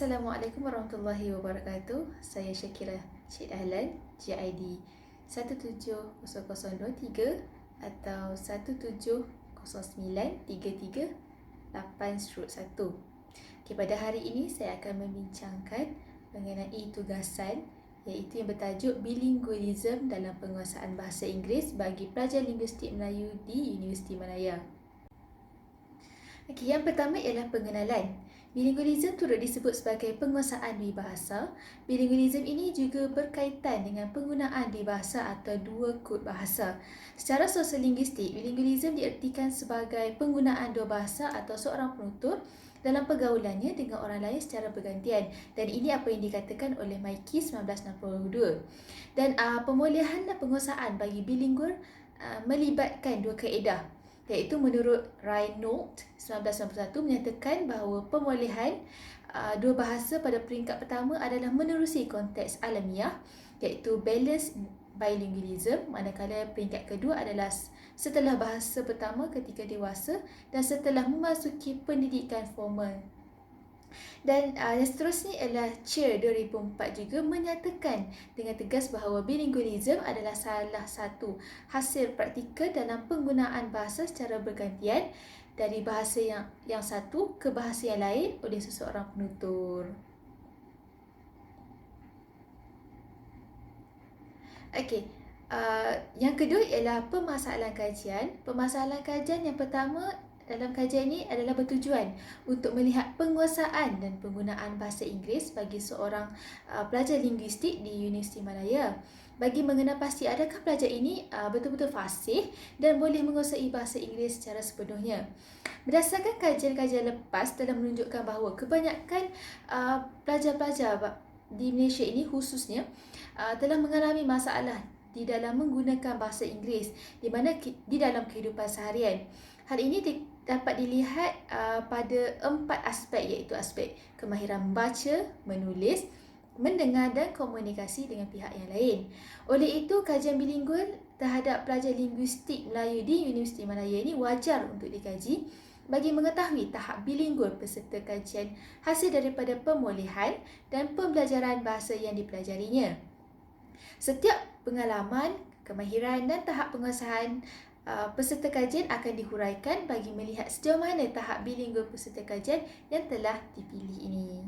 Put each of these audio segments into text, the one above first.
Assalamualaikum warahmatullahi wabarakatuh. Saya Syakira Cik Dahlan, GID 170023 atau 17093381. Okay, pada hari ini saya akan membincangkan mengenai tugasan iaitu yang bertajuk Bilingualism dalam penguasaan bahasa Inggeris bagi pelajar linguistik Melayu di Universiti Malaya. Okey, yang pertama ialah pengenalan. Bilingualism turut disebut sebagai penguasaan dua bahasa. Bilingualism ini juga berkaitan dengan penggunaan dua bahasa atau dua kod bahasa. Secara sosiolinguistik, bilingualism diertikan sebagai penggunaan dua bahasa atau seorang penutur dalam pergaulannya dengan orang lain secara bergantian. Dan ini apa yang dikatakan oleh Maiki 1962. Dan pemulihan dan penguasaan bagi bilingual melibatkan dua kaedah, iaitu menurut Reinhold 1991 menyatakan bahawa pemulihan dua bahasa pada peringkat pertama adalah menerusi konteks alamiah, iaitu balanced bilingualism, manakala peringkat kedua adalah setelah bahasa pertama ketika dewasa dan setelah memasuki pendidikan formal. Dan yang seterusnya ialah Chair 2004 juga menyatakan dengan tegas bahawa bilingualism adalah salah satu hasil praktikal dalam penggunaan bahasa secara bergantian dari bahasa yang satu ke bahasa yang lain oleh seseorang penutur. Okey, yang kedua ialah permasalahan kajian. Permasalahan kajian yang pertama dalam kajian ini adalah bertujuan untuk melihat penguasaan dan penggunaan bahasa Inggeris bagi seorang pelajar linguistik di Universiti Malaya, bagi mengenal pasti adakah pelajar ini betul-betul fasih dan boleh menguasai bahasa Inggeris secara sepenuhnya. Berdasarkan kajian-kajian lepas telah menunjukkan bahawa kebanyakan pelajar-pelajar di Malaysia ini khususnya telah mengalami masalah di dalam menggunakan bahasa Inggeris di mana di dalam kehidupan seharian. Hal ini dapat dilihat pada 4 aspek, iaitu aspek kemahiran membaca, menulis, mendengar dan komunikasi dengan pihak yang lain. Oleh itu, kajian bilingual terhadap pelajar linguistik Melayu di Universiti Malaya ini wajar untuk dikaji bagi mengetahui tahap bilingual peserta kajian hasil daripada pemulihan dan pembelajaran bahasa yang dipelajarinya. Setiap pengalaman, kemahiran dan tahap penguasaan peserta kajian akan dihuraikan bagi melihat sejauh mana tahap bilingual peserta kajian yang telah dipilih ini.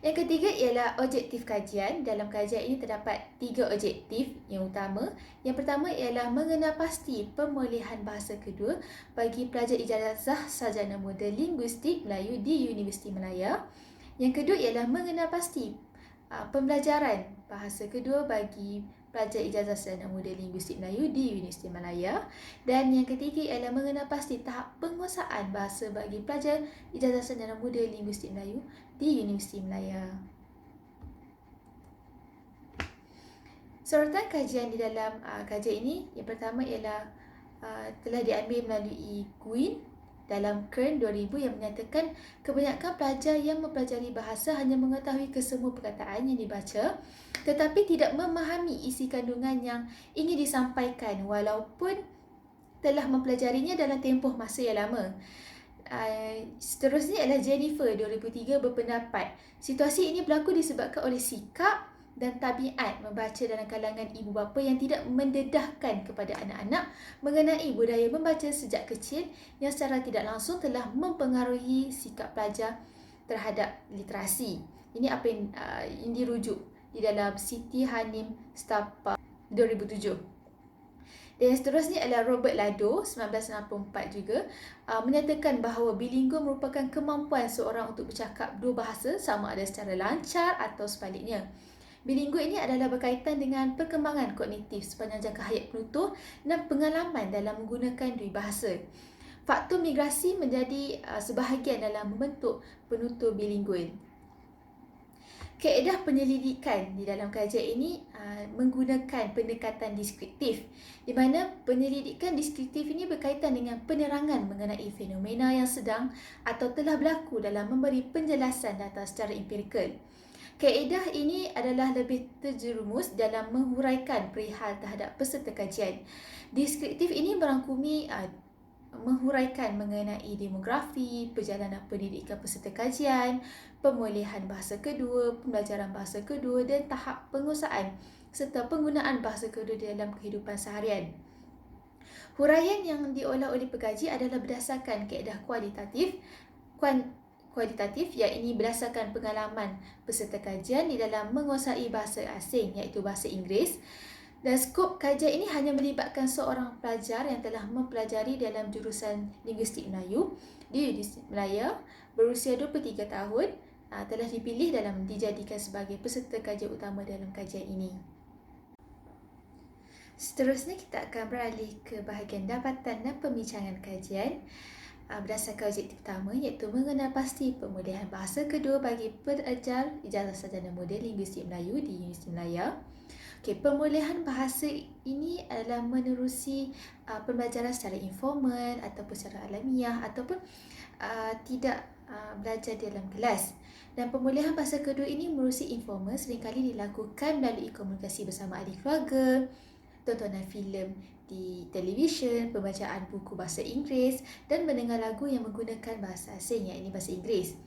Yang ketiga ialah objektif kajian. Dalam kajian ini terdapat 3 objektif yang utama. Yang pertama ialah mengenal pasti pemulihan bahasa kedua bagi pelajar ijazah sarjana muda linguistik Melayu di Universiti Malaya. Yang kedua ialah mengenal pasti pembelajaran bahasa kedua bagi pelajar ijazah sarjana muda linguistik Melayu di Universiti Malaya. Dan yang ketiga ialah mengenal pasti tahap penguasaan bahasa bagi pelajar ijazah sarjana muda linguistik Melayu di Universiti Malaya. Sorotan kajian di dalam kajian ini, yang pertama ialah telah diambil melalui Gwyn dalam Kern 2000 yang menyatakan kebanyakan pelajar yang mempelajari bahasa hanya mengetahui kesemua perkataan yang dibaca tetapi tidak memahami isi kandungan yang ingin disampaikan walaupun telah mempelajarinya dalam tempoh masa yang lama. Seterusnya adalah Jennifer 2003 berpendapat situasi ini berlaku disebabkan oleh sikap dan tabiat membaca dalam kalangan ibu bapa yang tidak mendedahkan kepada anak-anak mengenai budaya membaca sejak kecil yang secara tidak langsung telah mempengaruhi sikap pelajar terhadap literasi. Ini apa yang dirujuk di dalam Siti Hanim Stapa 2007. Dan yang seterusnya adalah Robert Lado 1964 juga menyatakan bahawa bilingual merupakan kemampuan seorang untuk bercakap dua bahasa sama ada secara lancar atau sebaliknya. Bilingual ini adalah berkaitan dengan perkembangan kognitif sepanjang jangka hayat penutur dan pengalaman dalam menggunakan dua bahasa. Faktor migrasi menjadi sebahagian dalam membentuk penutur bilingual. Kaedah penyelidikan di dalam kajian ini menggunakan pendekatan deskriptif, di mana penyelidikan deskriptif ini berkaitan dengan penerangan mengenai fenomena yang sedang atau telah berlaku dalam memberi penjelasan data secara empirikal. Kaedah ini adalah lebih terjerumus dalam menghuraikan perihal terhadap peserta kajian. Deskriptif ini merangkumi menghuraikan mengenai demografi, perjalanan pendidikan peserta kajian, pemulihan bahasa kedua, pembelajaran bahasa kedua dan tahap penguasaan serta penggunaan bahasa kedua dalam kehidupan seharian. Huraian yang diolah oleh pengkaji adalah berdasarkan kaedah kualitatif iaitu berdasarkan pengalaman peserta kajian di dalam menguasai bahasa asing iaitu bahasa Inggeris. Dan skop kajian ini hanya melibatkan seorang pelajar yang telah mempelajari dalam jurusan Linguistik Melayu di Universiti Malaya berusia 23 tahun, telah dipilih dalam dijadikan sebagai peserta kajian utama dalam kajian ini. Seterusnya kita akan beralih ke bahagian dapatan dan pembincangan kajian berdasarkan objektif pertama iaitu mengenal pasti pemulihan bahasa kedua bagi pelajar ijazah sarjana moden Linguistik Melayu di Universiti Malaya. Pemulihan bahasa ini adalah menerusi pembelajaran secara informal ataupun secara alamiah ataupun tidak belajar dalam kelas. Dan pemulihan bahasa kedua ini menerusi informal seringkali dilakukan melalui komunikasi bersama ahli keluarga, tontonan filem di televisyen, pembacaan buku bahasa Inggeris dan mendengar lagu yang menggunakan bahasa asing iaitu bahasa Inggeris.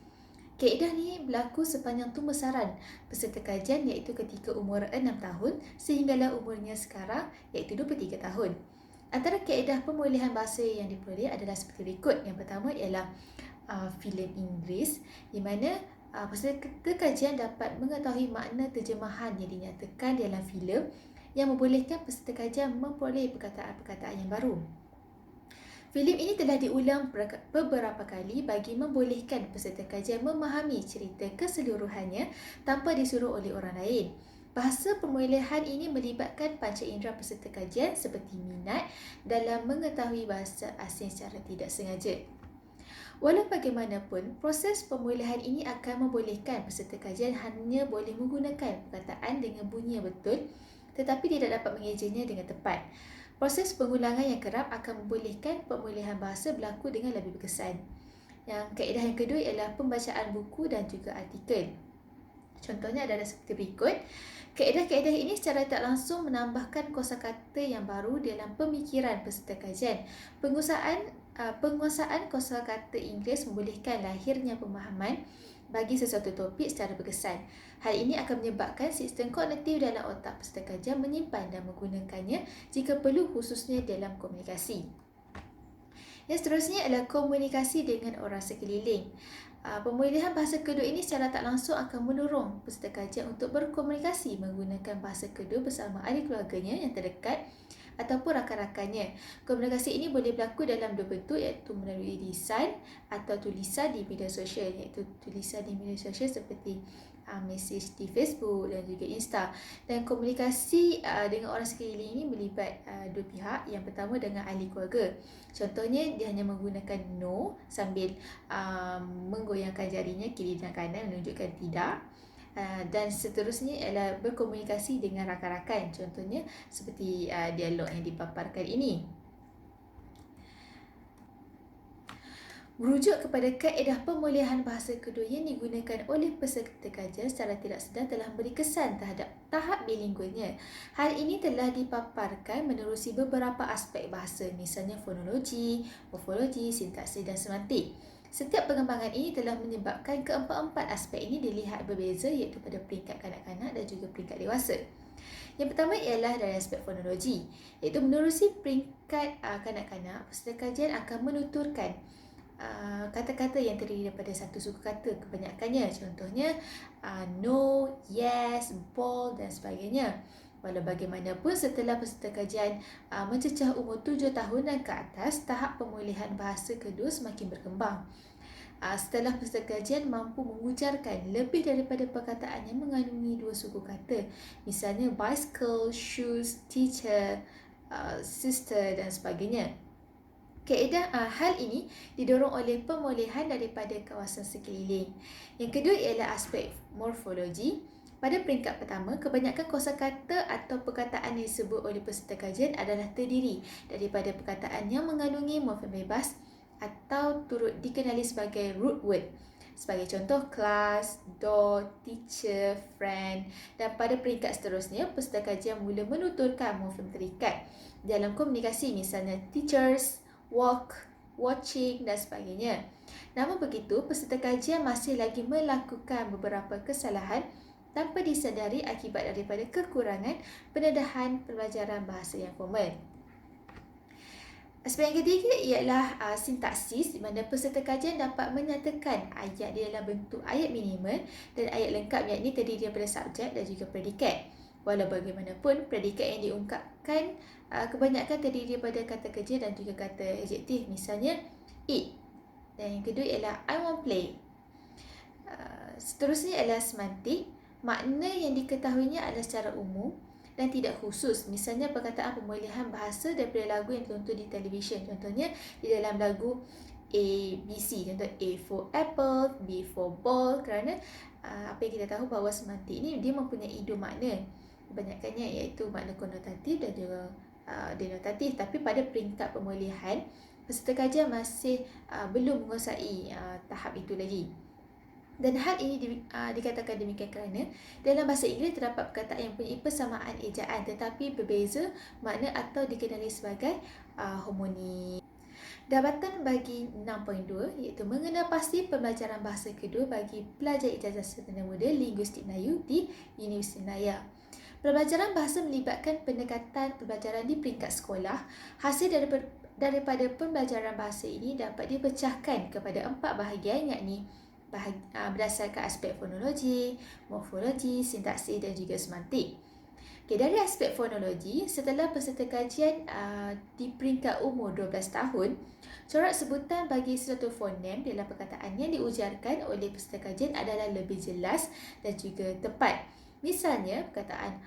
Kaedah ni berlaku sepanjang tumbesaran peserta kajian iaitu ketika umur 6 tahun sehinggalah umurnya sekarang iaitu 23 tahun. Antara kaedah pemulihan bahasa yang diperoleh adalah seperti berikut. Yang pertama ialah filem Inggeris di mana peserta kajian dapat mengetahui makna terjemahan yang dinyatakan dalam filem yang membolehkan peserta kajian memperoleh perkataan-perkataan yang baru. Filem ini telah diulang beberapa kali bagi membolehkan peserta kajian memahami cerita keseluruhannya tanpa disuruh oleh orang lain. Bahasa pemulihan ini melibatkan panca indera peserta kajian seperti minat dalam mengetahui bahasa asing secara tidak sengaja. Walau bagaimanapun, proses pemulihan ini akan membolehkan peserta kajian hanya boleh menggunakan perkataan dengan bunyi yang betul tetapi tidak dapat mengejanya dengan tepat. Proses pengulangan yang kerap akan membolehkan pemulihan bahasa berlaku dengan lebih berkesan. Yang kaedah yang kedua ialah pembacaan buku dan juga artikel. Contohnya adalah seperti berikut. Kaedah-kaedah ini secara tak langsung menambahkan kosakata yang baru dalam pemikiran peserta kajian. Penguasaan kosakata Inggeris membolehkan lahirnya pemahaman bagi sesuatu topik secara berkesan. Hal ini akan menyebabkan sistem kognitif dalam otak peserta kajian menyimpan dan menggunakannya jika perlu khususnya dalam komunikasi. Yang seterusnya adalah komunikasi dengan orang sekeliling. Pemulihan bahasa kedua ini secara tak langsung akan mendorong peserta kajian untuk berkomunikasi menggunakan bahasa kedua bersama ahli keluarganya yang terdekat ataupun rakan-rakannya. Komunikasi ini boleh berlaku dalam dua bentuk iaitu melalui lisan atau tulisan di media sosial iaitu tulisan di media sosial seperti mesej di Facebook dan juga Insta. Dan komunikasi dengan orang sekeliling ini melibat dua pihak. Yang pertama dengan ahli keluarga. Contohnya dia hanya menggunakan no sambil menggoyangkan jarinya kiri dan kanan menunjukkan tidak. Dan seterusnya ialah berkomunikasi dengan rakan-rakan. Contohnya seperti dialog yang dipaparkan ini. Merujuk kepada kaedah pemulihan bahasa kedua yang digunakan oleh peserta kajian secara tidak sedar telah memberi kesan terhadap tahap bilingualnya. Hal ini telah dipaparkan menerusi beberapa aspek bahasa, misalnya fonologi, morfologi, sintaksis dan semantik. Setiap pengembangan ini telah menyebabkan keempat-empat aspek ini dilihat berbeza iaitu pada peringkat kanak-kanak dan juga peringkat dewasa. Yang pertama ialah dari aspek fonologi, iaitu menerusi peringkat kanak-kanak, peserta kajian akan menuturkan kata-kata yang terdiri daripada satu suku kata kebanyakannya. Contohnya no, yes, ball dan sebagainya. Walau bagaimanapun, setelah peserta kajian mencecah umur 7 tahun dan ke atas, tahap pemulihan bahasa kedua semakin berkembang. Setelah peserta kajian mampu mengujarkan lebih daripada perkataan yang mengandungi dua suku kata, misalnya bicycle, shoes, teacher, sister dan sebagainya. Hal ini didorong oleh pemulihan daripada kawasan sekeliling. Yang kedua ialah aspek morfologi. Pada peringkat pertama, kebanyakan kosakata atau perkataan yang disebut oleh peserta kajian adalah terdiri daripada perkataan yang mengandungi morfem bebas atau turut dikenali sebagai root word. Sebagai contoh, class, door, teacher, friend. Dan pada peringkat seterusnya, peserta kajian mula menuturkan morfem terikat dalam komunikasi, misalnya teachers, walk, watching dan sebagainya. Namun begitu, peserta kajian masih lagi melakukan beberapa kesalahan tanpa disedari akibat daripada kekurangan pendedahan pembelajaran bahasa yang formal. Aspek yang ketiga ialah sintaksis, di mana peserta kajian dapat menyatakan ayat di dalam bentuk ayat minimal dan ayat lengkap, yang ini terdiri daripada subjek dan juga predikat. Walau bagaimanapun, predikat yang diungkapkan kebanyakan terdiri daripada kata kerja dan juga kata adjektif. Misalnya, eat. Dan yang kedua ialah I want play. Seterusnya ialah semantik. Makna yang diketahuinya adalah secara umum dan tidak khusus. Misalnya perkataan pemulihan bahasa daripada lagu yang ditonton di televisyen. Contohnya di dalam lagu A, B, C. Contoh A for apple, B for ball. Kerana apa yang kita tahu bahawa semantik ini dia mempunyai dua makna. Kebanyakannya iaitu makna konotatif dan juga denotatif. Tapi pada peringkat pemulihan, peserta kajian masih belum menguasai tahap itu lagi. Dan hal ini dikatakan demikian kerana dalam bahasa Inggeris terdapat perkataan yang mempunyai persamaan ejaan tetapi berbeza makna atau dikenali sebagai homonim. Jabatan bagi 6.2 iaitu mengenal pasti pembelajaran bahasa kedua bagi pelajar ijazah sarjana muda linguistik Melayu di Universiti Malaya. Pembelajaran bahasa melibatkan pendekatan pembelajaran di peringkat sekolah. Hasil daripada pembelajaran bahasa ini dapat dipecahkan kepada 4 bahagian, yakni berdasarkan aspek fonologi, morfologi, sintaksis dan juga semantik. Dari aspek fonologi, setelah peserta kajian di peringkat umur 12 tahun, corak sebutan bagi suatu fonem dalam perkataan yang diujarkan oleh peserta kajian adalah lebih jelas dan juga tepat. Misalnya, perkataan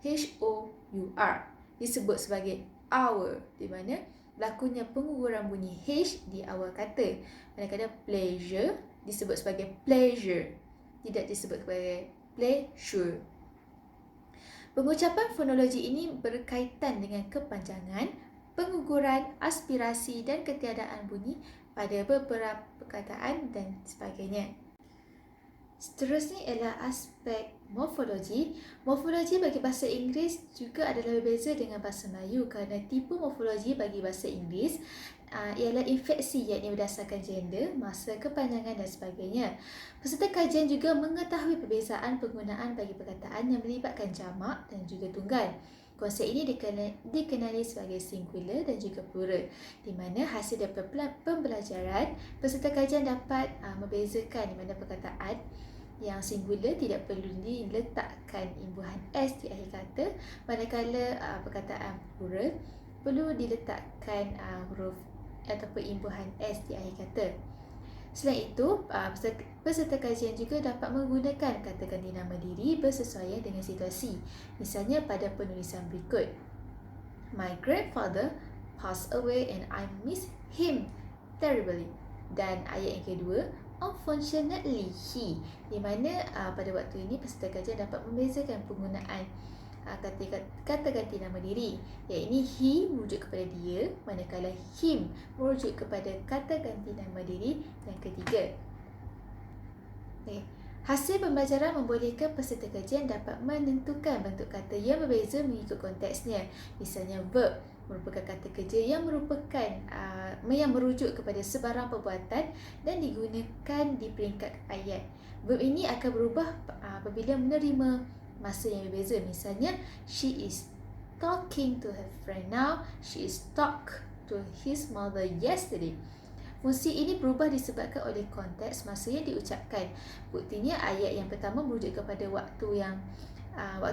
HOUR disebut sebagai hour, di mana berlakunya pengukuran bunyi H di awal kata. Manakala pleasure disebut sebagai pleasure, tidak disebut sebagai pleasure. Pengucapan fonologi ini berkaitan dengan kepanjangan, pengukuran, aspirasi dan ketiadaan bunyi pada beberapa perkataan dan sebagainya. Seterusnya ialah aspek morfologi. Morfologi bagi bahasa Inggeris juga adalah berbeza dengan bahasa Melayu kerana tipe morfologi bagi bahasa Inggeris ialah infeksi, yakni berdasarkan gender, masa, kepanjangan dan sebagainya. Peserta kajian juga mengetahui perbezaan penggunaan bagi perkataan yang melibatkan jamak dan juga tunggal. Konsep ini dikenali sebagai singular dan juga plural, di mana hasil daripada pembelajaran, peserta kajian dapat membezakan di mana perkataan yang singular tidak perlu diletakkan imbuhan S di akhir kata, manakala perkataan plural perlu diletakkan huruf ataupun imbuhan S di akhir kata. Selain itu, peserta kajian juga dapat menggunakan kata ganti nama diri bersesuaian dengan situasi. Misalnya pada penulisan berikut, My grandfather passed away and I miss him terribly. Dan ayat yang kedua, unfortunately he, di mana pada waktu ini peserta kajian dapat membezakan penggunaan kata ganti nama diri, iaitu he merujuk kepada dia, manakala him merujuk kepada kata ganti nama diri yang ketiga. Hasil pembelajaran membolehkan peserta kajian dapat menentukan bentuk kata yang berbeza mengikut konteksnya. Misalnya verb merupakan kata kerja yang merujuk kepada sebarang perbuatan dan digunakan di peringkat ayat. Verb ini akan berubah apabila menerima masa yang berbeza. Misalnya, she is talking to her friend now, she is talk to his mother yesterday. Fungsi ini berubah disebabkan oleh konteks masa yang diucapkan. Buktinya ayat yang pertama merujuk kepada waktu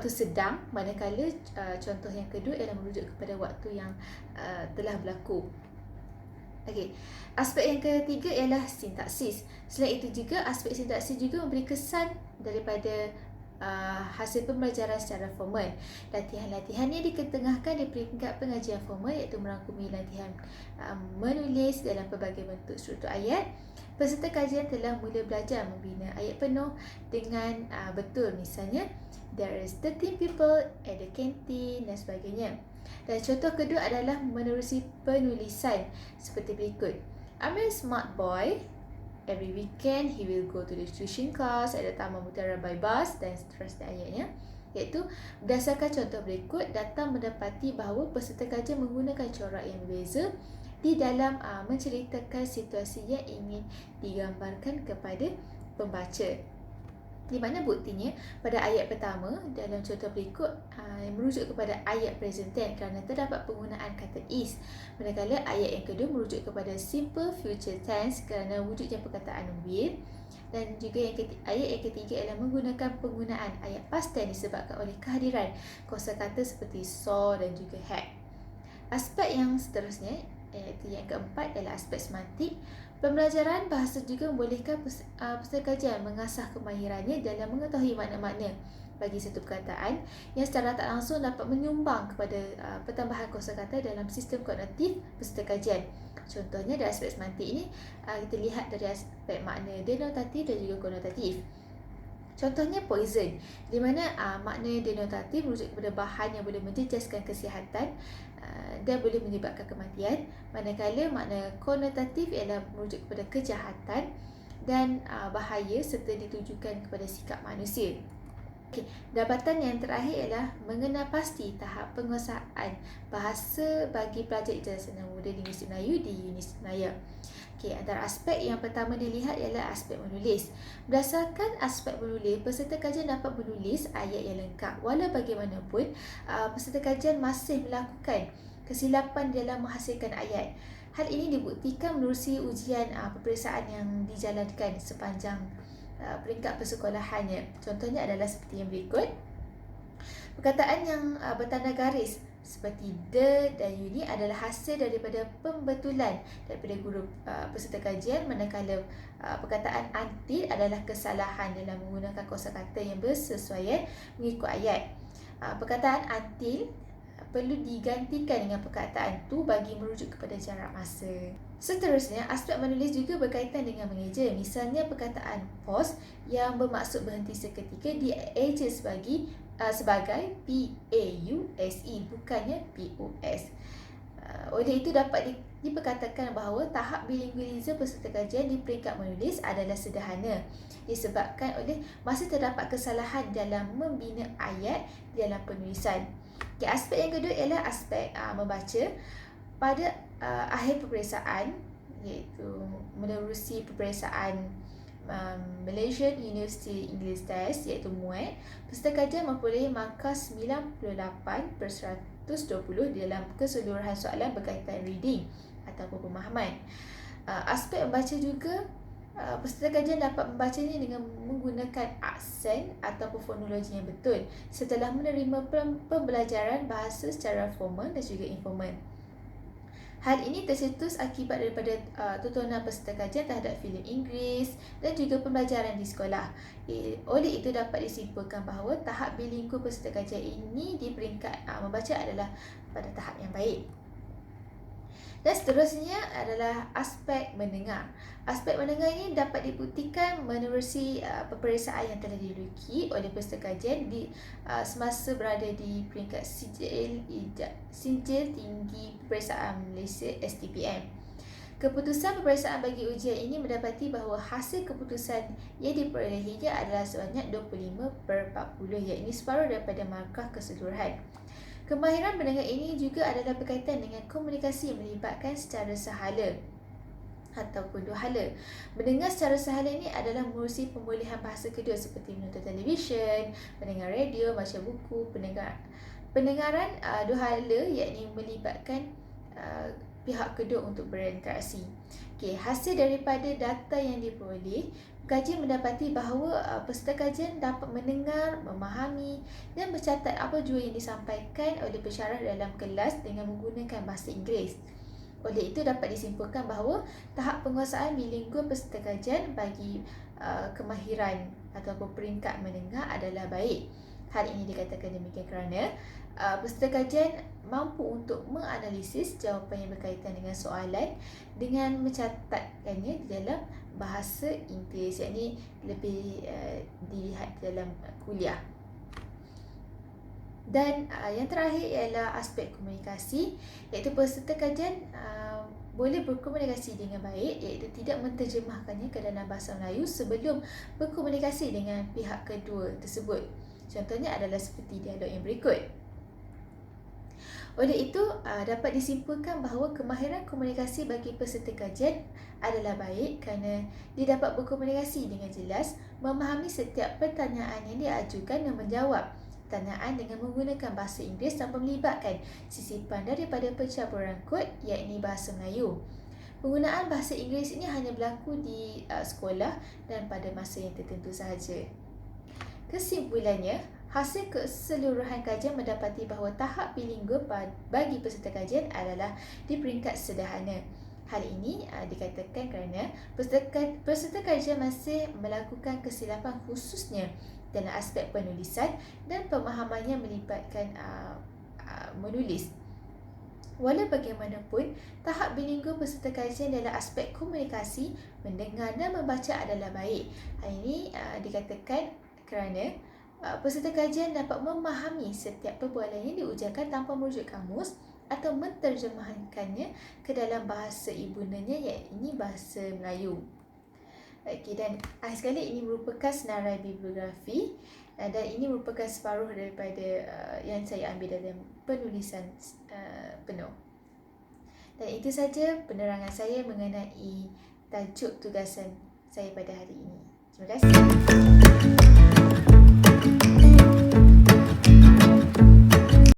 sedang, manakala contoh yang kedua ialah merujuk kepada waktu yang telah berlaku. Aspek yang ketiga ialah sintaksis. Selain itu juga, aspek sintaksis juga memberi kesan daripada hasil pembelajaran secara formal. Latihan-latihan yang diketengahkan di peringkat pengajian formal iaitu merangkumi latihan menulis dalam pelbagai bentuk struktur ayat. Peserta kajian telah mula belajar membina ayat penuh dengan betul. Misalnya, there is 13 people at the canteen dan sebagainya. Dan contoh kedua adalah menerusi penulisan seperti berikut. I'm a smart boy. Every weekend he will go to the tuition class at the Taman Mutiara by bus, dan seterusnya ayatnya. Iaitu berdasarkan contoh berikut, datang mendapati bahawa peserta kajian menggunakan corak yang berbeza di dalam menceritakan situasi yang ingin digambarkan kepada pembaca. Di mana buktinya pada ayat pertama dalam contoh berikut yang merujuk kepada ayat present tense kerana terdapat penggunaan kata is. Manakala ayat yang kedua merujuk kepada simple future tense kerana wujudnya perkataan will. Dan juga ayat yang ketiga ialah menggunakan penggunaan ayat past tense disebabkan oleh kehadiran kosakata seperti saw dan juga had. Aspek yang seterusnya iaitu yang keempat ialah aspek semantik. Pembelajaran bahasa juga membolehkan peserta kajian mengasah kemahirannya dalam mengetahui makna-makna bagi satu perkataan yang secara tak langsung dapat menyumbang kepada pertambahan kosakata dalam sistem kognitif peserta kajian. Contohnya dari aspek semantik ini kita lihat dari aspek makna denotatif dan juga konotatif. Contohnya poison, di mana makna denotatif merujuk kepada bahan yang boleh menjejaskan kesihatan dan boleh menyebabkan kematian, manakala makna konotatif ialah merujuk kepada kejahatan dan bahaya serta ditujukan kepada sikap manusia. Dapatan yang terakhir ialah mengenal pasti tahap penguasaan bahasa bagi pelajar ijazah sarjana muda linguistik Melayu di UNIS Malaya. Antara aspek yang pertama dilihat ialah aspek menulis. Berdasarkan aspek menulis, peserta kajian dapat menulis ayat yang lengkap. Walau bagaimanapun, peserta kajian masih melakukan kesilapan dalam menghasilkan ayat. Hal ini dibuktikan menerusi ujian peperiksaan yang dijalankan sepanjang peringkat persekolahannya. Contohnya adalah seperti yang berikut. Perkataan yang bertanda garis seperti the dan uni adalah hasil daripada pembetulan daripada guru peserta kajian, manakala perkataan until adalah kesalahan dalam menggunakan kosakata yang bersesuaian mengikut ayat. Perkataan until perlu digantikan dengan perkataan tu bagi merujuk kepada jarak masa. Seterusnya, aspek menulis juga berkaitan dengan mengeja. Misalnya perkataan pause yang bermaksud berhenti seketika dieja sebagai PAUSE bukannya POS. Oleh itu dapat diperkatakan bahawa tahap bilingualisme peserta kajian di peringkat menulis adalah sederhana disebabkan oleh masih terdapat kesalahan dalam membina ayat dalam penulisan. Aspek yang kedua ialah aspek membaca. Pada akhir peperiksaan, iaitu menerusi peperiksaan Malaysian University English Test iaitu MUET, peserta kajian memperoleh markah 98/120 dalam keseluruhan soalan berkaitan reading ataupun pemahaman. Aspek membaca juga, peserta kajian dapat membacanya dengan menggunakan aksen ataupun fonologi yang betul setelah menerima pembelajaran bahasa secara formal dan juga informal. Hal ini tercetus akibat daripada tontonan peserta kajian terhadap filem Inggeris dan juga pembelajaran di sekolah. Oleh itu dapat disimpulkan bahawa tahap bilingual peserta kajian ini di peringkat membaca adalah pada tahap yang baik. Dan seterusnya adalah aspek mendengar. Aspek mendengar ini dapat dibuktikan menerusi peperiksaan yang telah dilakukan oleh peserta kajian semasa berada di peringkat Sijil Tinggi Peperiksaan Malaysia STPM. Keputusan peperiksaan bagi ujian ini mendapati bahawa hasil keputusan yang diperolehinya adalah sebanyak 25/40, iaitu separuh daripada markah keseluruhan. Kemahiran mendengar ini juga adalah berkaitan dengan komunikasi yang melibatkan secara sehala ataupun duhala. Mendengar secara sehala ini adalah menerusi pemulihan bahasa kedua seperti menonton televisyen, mendengar radio, baca buku, pendengaran duhala iaitu melibatkan pihak kedua untuk berinteraksi. Hasil daripada data yang diperoleh, kajian mendapati bahawa peserta kajian dapat mendengar, memahami dan mencatat apa jua yang disampaikan oleh pensyarah dalam kelas dengan menggunakan bahasa Inggeris. Oleh itu dapat disimpulkan bahawa tahap penguasaan bilingual peserta kajian bagi kemahiran ataupun peringkat mendengar adalah baik. Hal ini dikatakan demikian kerana peserta kajian mampu untuk menganalisis jawapan yang berkaitan dengan soalan dengan mencatatkannya di dalam bahasa Inggeris, yakni lebih dilihat dalam kuliah. Dan yang terakhir ialah aspek komunikasi, iaitu peserta kajian boleh berkomunikasi dengan baik, iaitu tidak menterjemahkannya ke dalam bahasa Melayu sebelum berkomunikasi dengan pihak kedua tersebut. Contohnya adalah seperti dialog yang berikut. Oleh itu, dapat disimpulkan bahawa kemahiran komunikasi bagi peserta kajian adalah baik kerana dia dapat berkomunikasi dengan jelas, memahami setiap pertanyaan yang diajukan dan menjawab pertanyaan dengan menggunakan bahasa Inggeris tanpa melibatkan sisipan daripada pencampuran kod, iaitu bahasa Melayu. Penggunaan bahasa Inggeris ini hanya berlaku di sekolah dan pada masa yang tertentu sahaja. Kesimpulannya, hasil keseluruhan kajian mendapati bahawa tahap bilingual bagi peserta kajian adalah di peringkat sederhana. Hal ini dikatakan kerana peserta kajian masih melakukan kesilapan khususnya dalam aspek penulisan dan pemahamannya melibatkan menulis. Walau bagaimanapun, tahap bilingual peserta kajian dalam aspek komunikasi, mendengar dan membaca adalah baik. Hal ini dikatakan kerana peserta kajian dapat memahami setiap perbualan yang diujarkan tanpa merujuk kamus atau menterjemahkannya ke dalam bahasa ibunanya, iaitu bahasa Melayu. Okey, dan akhir sekali ini merupakan senarai bibliografi dan ini merupakan separuh daripada yang saya ambil dalam penulisan penuh. Dan itu saja penerangan saya mengenai tajuk tugasan saya pada hari ini. Terima kasih.